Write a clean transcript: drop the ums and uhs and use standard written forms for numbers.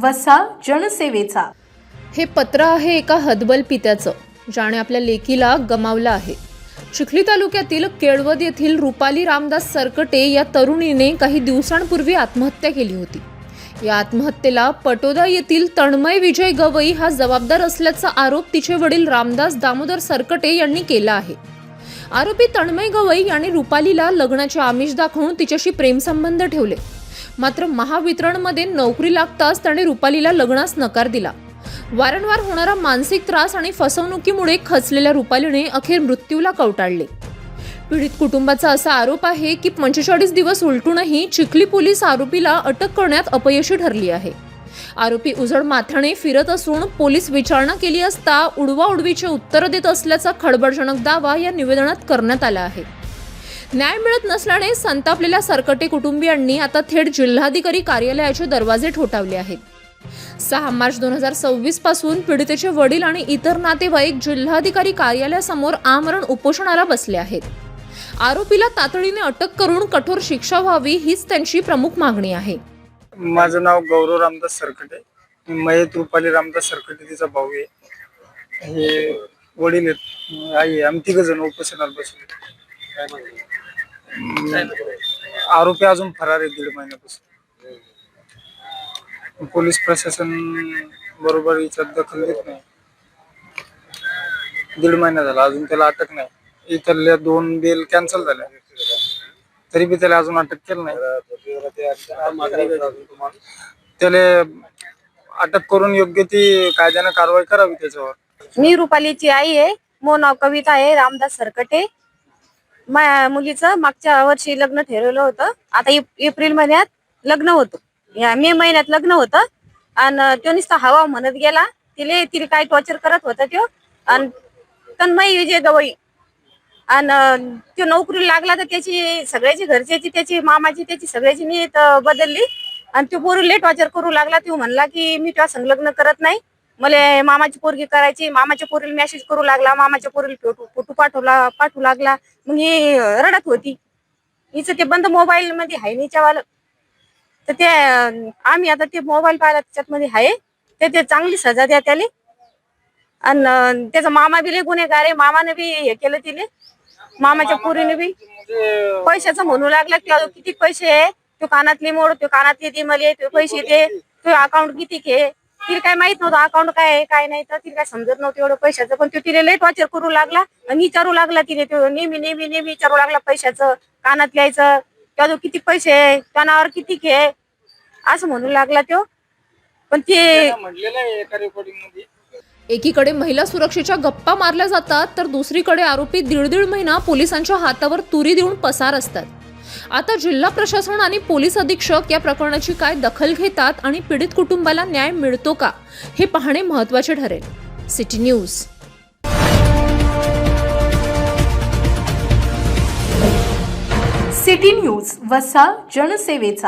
वसा जनसेवेचा। हे पत्र आहे एका हतबल पित्याचं, ज्याने आपल्या लेकीला गमावलं आहे। चिखली तालुक्यातील केळवद येथील रुपाली रामदास सरकटे या तरुणीने काही दिवसांपूर्वी आत्महत्या केली होती। या आत्महत्येला पटोदा येथील तन्मय विजय गवई हा जबाबदार असल्याचा आरोप तिचे वडील रामदास दामोदर सरकटे यांनी केला आहे। आरोपी तन्मय गवई यांनी रुपालीला लग्नाचे आमिष दाखवून तिच्याशी प्रेमसंबंध ठेवले, मात्र महावितरणमध्ये नोकरी लागताच त्याने रुपालीला लग्नास नकार दिला। वारंवार होणारा मानसिक त्रास आणि फसवणुकीमुळे खचलेल्या रुपालीने अखेर मृत्यूला कवटाळले। पीडित कुटुंबाचा असा आरोप आहे की 45 दिवस उलटूनही चिखली पोलीस आरोपीला अटक करण्यात अपयशी ठरली आहे। आरोपी उजड माथ्याने फिरत असून पोलीस विचारणा केली असता उडवाउडवीचे उत्तर देत असल्याचा खळबळजनक दावा या निवेदनात करण्यात आला आहे। न्याय मिळत नसल्याने संतापलेल्या सरकटे कुटुंबियांनी आता थेट जिल्हाधिकारी कार्यालयाचे दरवाजे ठोठावले आहेत। 6 मार्च 2026 पासून पीडितेचे वडील आणि इतर नातेवाईक जिल्हाधिकारी कार्यालयासमोर आमरण उपोषणाला बसले आहेत। आरोपीला तातडीने अटक करून कठोर शिक्षा व्हावी हीच त्यांची प्रमुख मागणी आहे। माझं नाव गौरव रामदास सरकटे, मयत रुपाली रामदास सरकटे तिचा भाऊ आहे। हे वडील आहेत, आई आहे, आम्ही 3 जण उपोषणाला बसलो। आरोपी अजून फरार आहे 1.5 महिन्यापासून। पोलीस प्रशासन बरोबर याच्यात दखल घेत नाही। 1.5 महिना झाला अजून त्याला अटक नाही। इथल्या 2 बेल कॅन्सल झाल्या तरी बी त्याला अजून अटक केलं नाही। त्याला अटक करून योग्य ती कायद्याने कारवाई करावी त्याच्यावर। मी रुपालीची आई आहे, मो नाव कविता आहे रामदास सरकटे। माझ्या मुलीचं मागच्या वर्षी लग्न ठरवलं होतं। आता एप्रिल महिन्यात लग्न होतं, या मे महिन्यात लग्न होतं आणि तो नुसता हवा म्हणत गेला। तिला काय टॉर्चर करत होता तो आणि तन्मय विजय गवई आणि तो नोकरी लागला तर त्याची सगळ्याची घरच्याची त्याची मामाची त्याची सगळ्याची नीत बदलली आणि तो पोरीला टॉर्चर करू लागला। तो म्हणला की मी तुझ्या संग लग्न करत नाही, मला मामाची पोरगी करायची। मामाच्या पोरीला मेसेज करू लागला, मामाच्या पोरीला फोटो पाठवू लागला। मग ही रडत होती, हिचं ते बंद मोबाईल मध्ये आहे नीच्यावालं। तर ते आम्ही आता ते मोबाईल पाहिला त्याच्यात मध्ये आहे, ते चांगली सजा द्या त्याला। आणि त्याचा मामा बी लय गुन्हेगार आहे, मामाने बी हे केलं तिले, मामाच्या पोरीने बी पैशाचं म्हणू लागला की किती पैसे आहे, तो कानातली मोड, तो कानातली दे मला, तो पैसे दे, तो अकाउंट किती घे। तिला काय माहित नव्हतं अकाउंट काय आहे काय नाही, तर तिला काय समजत नव्हतं एवढं पैशाचं। पण तो तिला लय टॉर्चर करू लागला आणि विचारू लागला तिने, तो नेहमी विचारू लागला पैशाचं, कानात लिहायचं, त्याजवळ किती पैसे आहे, कानावर किती घे असं म्हणू लागला तो। पण ते म्हटलेलं आहे एका रेकॉर्डिंग मध्ये। एकीकडे महिला सुरक्षेच्या गप्पा मारल्या जातात तर दुसरीकडे आरोपी 1.5 महिना पोलिसांच्या हातावर तुरी देऊन पसार असतात। आता जिल्हा प्रशासन आणि पोलीस अधीक्षक या प्रकरणाची काय दखल घेतात आणि पीडित कुटुंबाला न्याय मिळतो का हे पाहणे महत्त्वाचे ठरेल। City news. सिटी न्यूज वसा जनसेवेचा।